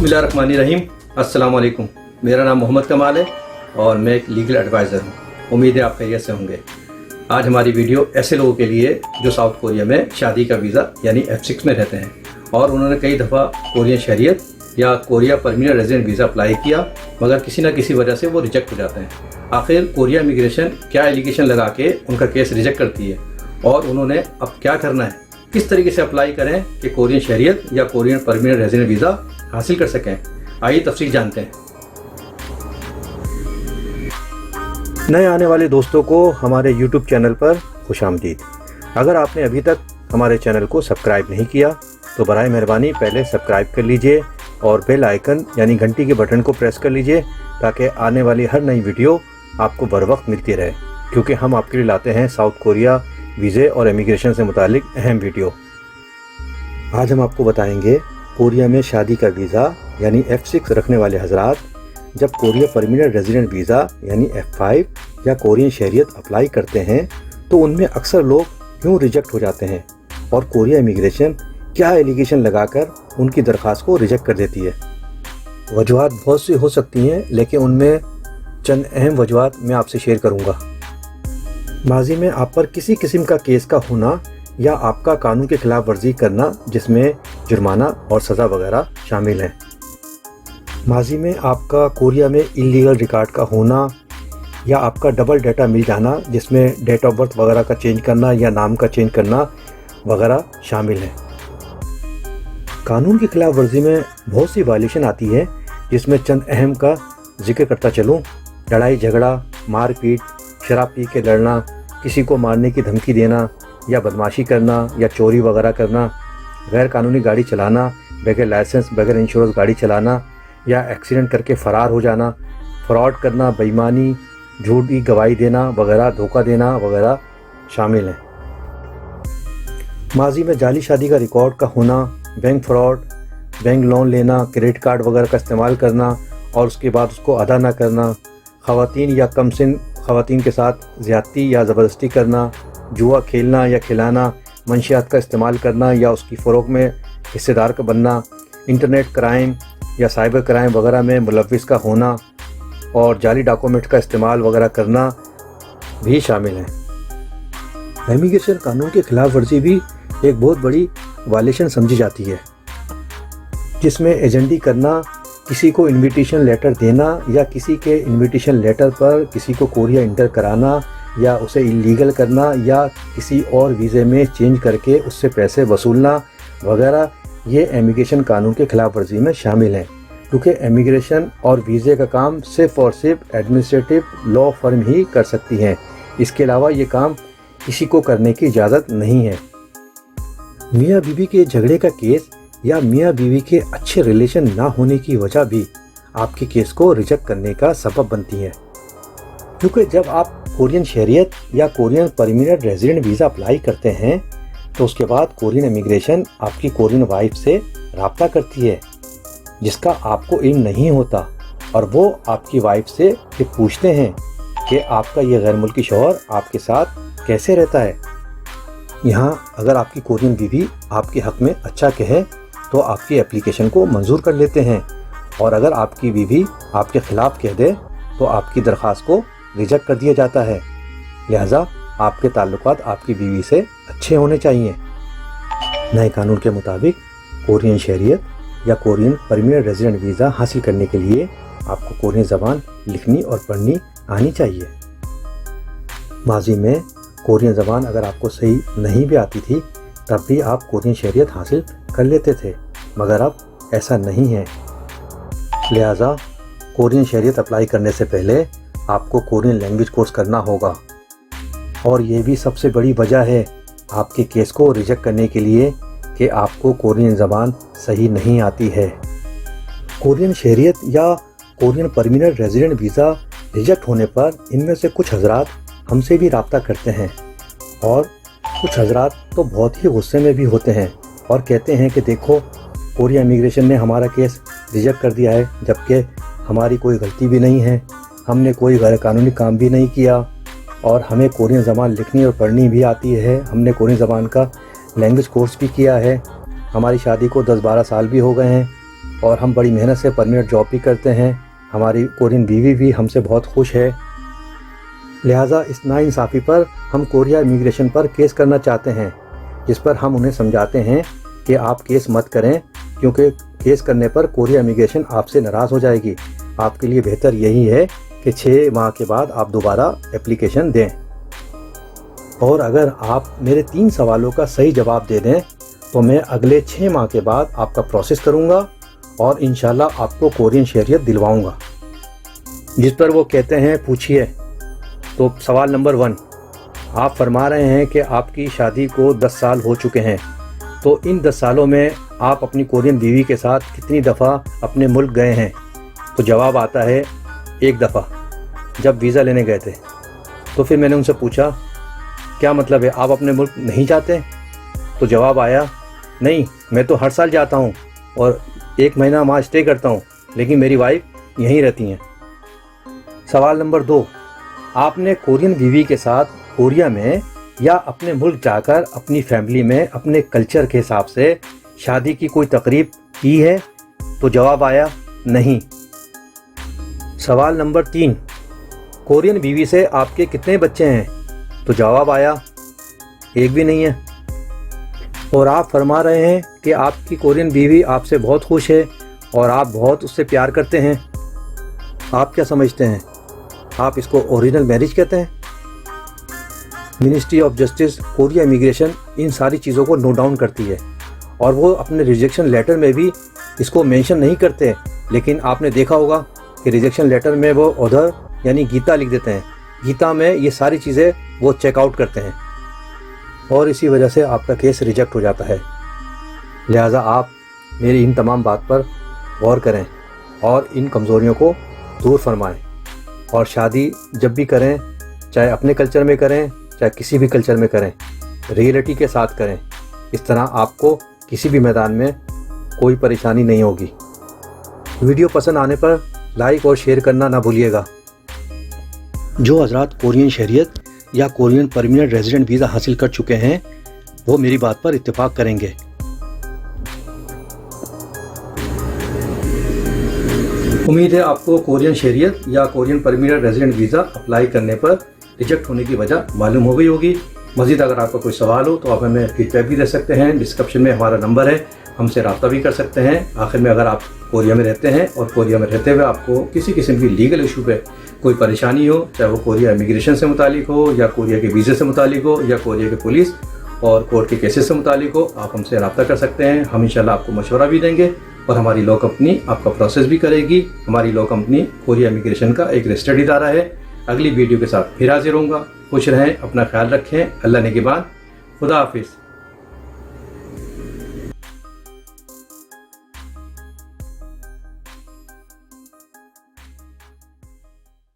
बिस्मिल्लाहिर्रहमानिर्रहीम। अस्सलाम वालेकुम। मेरा नाम मोहम्मद कमाल है और मैं एक लीगल एडवाइज़र हूँ। उम्मीद है आप खैरियत से होंगे। आज हमारी वीडियो ऐसे लोगों के लिए जो साउथ कोरिया में शादी का वीज़ा यानी F6 में रहते हैं और उन्होंने कई दफ़ा कोरियन शहरियत या Korea permanent resident visa apply किया, मगर किसी न किसी वजह से वो रिजेक्ट हो जाते हैं। आखिर कोरिया इमिग्रेशन क्या एलिगेशन लगा के उनका केस रिजेक्ट करती है और उन्होंने अब क्या करना है, किस तरीके से अप्लाई करें कि कोरियन शहरियत या कोरियन परमानेंट रेजिडेंट वीज़ा हासिल कर सकें। आइए तफसील जानते हैं। नए आने वाले दोस्तों को हमारे YouTube चैनल पर खुशामदीद। अगर आपने अभी तक हमारे चैनल को सब्सक्राइब नहीं किया तो बराए मेहरबानी पहले सब्सक्राइब कर लीजिए और बेल आइकन यानी घंटी के बटन को प्रेस कर लीजिए ताकि आने वाली हर नई वीडियो आपको बर वक्त मिलती रहे, क्योंकि हम आपके लिए लाते हैं साउथ कोरिया वीज़े और इमिग्रेशन से मुतालिक अहम वीडियो। आज हम आपको बताएंगे कोरिया में शादी का वीज़ा यानी F6 रखने वाले हजरात जब कोरिया परमानेंट रेजिडेंट वीज़ा यानी F5 या कोरियन शहरियत अप्लाई करते हैं तो उनमें अक्सर लोग क्यों रिजेक्ट हो जाते हैं और कोरिया इमिग्रेशन क्या एलिगेशन लगाकर उनकी दरख्वास्त को रिजेक्ट कर देती है। वजूहात बहुत सी हो सकती हैं, लेकिन उनमें चंद अहम वजूहात मैं आपसे शेयर करूंगा। माजी में आप पर किसी किस्म का केस का होना या आपका कानून के खिलाफ वर्जी करना जिसमें जुर्माना और सज़ा वगैरह शामिल है। माजी में आपका कोरिया में इलीगल रिकॉर्ड का होना या आपका डबल डाटा मिल जाना जिसमें डेट ऑफ बर्थ वगैरह का चेंज करना या नाम का चेंज करना वगैरह शामिल है। कानून की खिलाफ वर्जी में बहुत सी वायलेशन आती है जिसमें चंद अहम का जिक्र करता चलूँ। लड़ाई झगड़ा, मारपीट, शराब पी के लड़ना, किसी को मारने की धमकी देना या बदमाशी करना या चोरी वगैरह करना, गैर कानूनी गाड़ी चलाना, बगैर लाइसेंस बगैर इंश्योरेंस गाड़ी चलाना या एक्सीडेंट करके फ़रार हो जाना, फ्रॉड करना, बेईमानी, झूठी गवाही देना वगैरह, धोखा देना वगैरह शामिल हैं। माजी में जाली शादी का रिकॉर्ड का होना, बैंक फ्रॉड, बैंक लोन लेना, क्रेडिट कार्ड वगैरह का इस्तेमाल करना और उसके बाद उसको अदा ना करना, ख़वातीन या कमसिन ख़वातीन के साथ ज़्यादती या ज़बरदस्ती करना, जुआ खेलना या खिलाना, मंशियात का इस्तेमाल करना या उसकी फ़रोग़ में हिस्सेदार का बनना, इंटरनेट क्राइम या साइबर क्राइम वगैरह में मुलव्विस का होना और जाली डॉक्यूमेंट का इस्तेमाल वगैरह करना भी शामिल हैं। इमिग्रेशन कानून के खिलाफ वर्जी भी एक बहुत बड़ी वायलेशन समझी जाती है, जिसमें एजेंडी करना, किसी को इनविटेशन लेटर देना या किसी के इनविटेशन लेटर पर किसी को कोरिया इंटर कराना या उसे इलीगल करना या किसी और वीज़े में चेंज करके उससे पैसे वसूलना वगैरह, ये इमिग्रेशन कानून के खिलाफ वर्जी में शामिल हैं। क्योंकि इमिग्रेशन और वीज़े का काम सिर्फ़ और सिर्फ एडमिनिस्ट्रेटिव लॉ फर्म ही कर सकती हैं। इसके अलावा ये काम किसी को करने की इजाज़त नहीं है। मियाँ बीवी के झगड़े का केस या मियाँ बीवी के अच्छे रिलेशन ना होने की वजह भी आपके केस को रिजेक्ट करने का सबब बनती है। क्योंकि जब आप कोरियन शहरियत या Korean permanent resident visa apply करते हैं तो उसके बाद कोरियन इमिग्रेशन आपकी कोरियन वाइफ से रब्ता करती है जिसका आपको इल्म नहीं होता, और वो आपकी वाइफ से ये पूछते हैं कि आपका ये गैर मुल्की शौहर आपके साथ कैसे रहता है। यहाँ अगर आपकी कोरियन बीवी आपके हक़ में अच्छा कहे तो आपकी एप्लीकेशन को मंजूर कर लेते हैं, और अगर आपकी बीवी आपके ख़िलाफ़ कह दे तो आपकी दरख्वास्त को रिजेक्ट कर दिया जाता है। लिहाजा आपके ताल्लुकात आपकी बीवी से अच्छे होने चाहिए। नए कानून के मुताबिक कोरियन शहरियत या कोरियन परमानेंट रेजिडेंट वीज़ा हासिल करने के लिए आपको कोरियन ज़बान लिखनी और पढ़नी आनी चाहिए। माजी में कोरियन ज़बान अगर आपको सही नहीं भी आती थी तब भी आप कोरियन शहरियत हासिल कर लेते थे, मगर अब ऐसा नहीं है। लिहाजा कोरियन शहरियत अप्लाई करने से पहले आपको कोरियन लैंग्वेज कोर्स करना होगा, और ये भी सबसे बड़ी वजह है आपके केस को रिजेक्ट करने के लिए कि आपको कोरियन ज़बान सही नहीं आती है। कोरियन शहरियत या Korean permanent resident visa reject होने पर इनमें से कुछ हजरात हमसे भी रब्ता करते हैं और कुछ हजरात तो बहुत ही गुस्से में भी होते हैं और कहते हैं कि देखो कोरिया इमिग्रेशन ने हमारा केस रिजेक्ट कर दिया है, जबकि हमारी कोई गलती भी नहीं है, हमने कोई गैर कानूनी काम भी नहीं किया और हमें कोरियन ज़बान लिखनी और पढ़नी भी आती है, हमने कोरियन ज़बान का लैंग्वेज कोर्स भी किया है, हमारी शादी को 10-12 साल भी हो गए हैं اور ہم بڑی محنت سے پرمننٹ جاب بھی کرتے ہیں. ہماری کورین بیوی بھی ہم سے بہت خوش ہے. لہٰذا اس ناانصافی پر ہم کوریا امیگریشن پر کیس کرنا چاہتے ہیں، جس پر ہم انہیں سمجھاتے ہیں کہ آپ کیس مت کریں، کیونکہ کیس کرنے پر کوریا امیگریشن آپ سے ناراض ہو جائے گی. آپ کے لیے بہتر یہی ہے کہ 6 ماہ کے بعد آپ دوبارہ اپلیکیشن دیں. اور اگر آپ میرے 3 سوالوں کا صحیح جواب دے دیں تو میں اگلے 6 ماہ کے بعد آپ کا پروسیس کروں گا اور انشاءاللہ آپ کو کورین شہریت دلواؤں گا. جس پر وہ کہتے ہیں پوچھیے. تو سوال نمبر 1، آپ فرما رہے ہیں کہ آپ کی شادی کو 10 سال ہو چکے ہیں، تو ان 10 سالوں میں آپ اپنی کورین بیوی کے ساتھ کتنی دفعہ اپنے ملک گئے ہیں؟ تو جواب آتا ہے 1 دفعہ، جب ویزا لینے گئے تھے. تو پھر میں نے ان سے پوچھا کیا مطلب ہے، آپ اپنے ملک نہیں جاتے؟ تو جواب آیا نہیں، میں تو ہر سال جاتا ہوں اور 1 مہینہ وہاں اسٹے کرتا ہوں، لیکن میری وائف یہیں رہتی ہیں. سوال نمبر 2، آپ نے کورین بیوی کے ساتھ کوریا میں یا اپنے ملک جا کر اپنی فیملی میں اپنے کلچر کے حساب سے شادی کی کوئی تقریب کی ہے؟ تو جواب آیا نہیں. سوال نمبر 3، کورین بیوی سے آپ کے کتنے بچے ہیں؟ تو جواب آیا 1 بھی نہیں ہے. اور آپ فرما رہے ہیں کہ آپ کی کورین بیوی آپ سے بہت خوش ہے اور آپ بہت اس سے پیار کرتے ہیں. آپ کیا سمجھتے ہیں؟ آپ اس کو اوریجنل میرج کہتے ہیں؟ Ministry of justice Korea immigration ان ساری چیزوں کو نوٹ ڈاؤن کرتی ہے اور وہ اپنے ریجیکشن لیٹر میں بھی اس کو مینشن نہیں کرتے، لیکن آپ نے دیکھا ہوگا کہ ریجیکشن لیٹر میں وہ ادھر یعنی گیتا لکھ دیتے ہیں. گیتا میں یہ ساری چیزیں وہ چیک آؤٹ کرتے ہیں اور اسی وجہ سے آپ کا کیس ریجیکٹ ہو جاتا ہے. لہٰذا آپ میری ان تمام بات پر غور کریں اور ان کمزوریوں کو دور فرمائیں، اور شادی جب بھی کریں، چاہے اپنے کلچر میں کریں چاہے کسی بھی کلچر میں کریں، ریئلٹی کے ساتھ کریں. اس طرح آپ کو کسی بھی میدان میں کوئی پریشانی نہیں ہوگی. ویڈیو پسند آنے پر لائک اور شیئر کرنا نہ بھولیے گا. جو حضرات کورین شہریت یا کورین پرمننٹ ریزیڈنٹ ویزا حاصل کر چکے ہیں وہ میری بات پر اتفاق کریں گے. امید ہے آپ کو کورین شہریت یا Korean permanent resident visa apply کرنے پر ریجیکٹ ہونے کی وجہ معلوم ہو گئی ہوگی. مزید اگر آپ کا کوئی سوال ہو تو آپ ہمیں فیڈ بیک بھی دے سکتے ہیں. ڈسکرپشن میں ہمارا نمبر ہے، ہم سے رابطہ بھی کر سکتے ہیں. آخر میں اگر آپ کوریا میں رہتے ہیں اور کوریا میں رہتے ہوئے آپ کو کسی قسم کی لیگل ایشو پہ کوئی پریشانی ہو، چاہے وہ کوریا امیگریشن سے متعلق ہو یا کوریا کے ویزے سے متعلق ہو یا کوریا کے پولیس اور کورٹ کے کیسز سے متعلق ہو، آپ ہم سے رابطہ کر سکتے ہیں. ہم انشاءاللہ آپ کو مشورہ بھی دیں گے اور ہماری لا کمپنی آپ کا پروسیس بھی کرے گی. ہماری لا کمپنی کوریا امیگریشن کا ایک رجسٹرڈ ادارہ ہے. اگلی ویڈیو کے ساتھ پھر حاضر ہوں گا. خوش رہیں، اپنا خیال رکھیں. اللہ نگہبان. خدا حافظ.